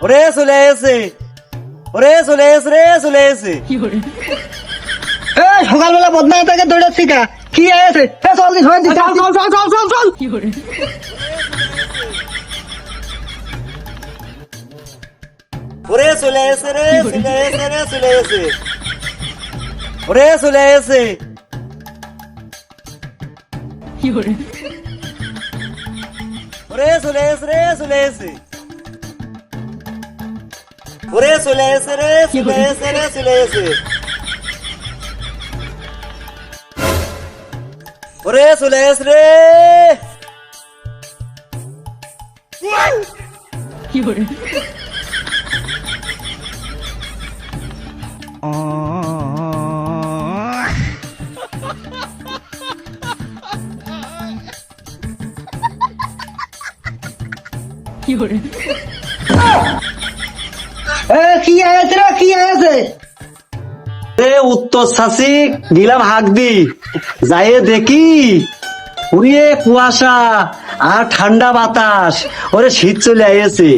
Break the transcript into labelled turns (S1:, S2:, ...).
S1: ওরে চলে এসে, ওরে চলে এসে রে, চলে এসে।
S2: সকালবেলা বদনা থেকে দৌড়াচ্ছি কা কি আছে চল চল চল চল চল চল চল
S1: ওরে চলে এসে রে, চলে এসে রে, চলে এসে। ওরে চলে এসে, ওরে চলে এসে রে, চলে এসে। ওরে চলে এসে রে, চলে এসে রে, চলে এসে। ওরে চলে এসে রে।
S2: কি আছে রে কি আছে
S1: উত্তর শাসি দিলাম হাঁক দি, যাইয়ে দেখি পুরিয়ে কুয়াশা আর ঠান্ডা বাতাস, ওরে শীত চলে আইছে।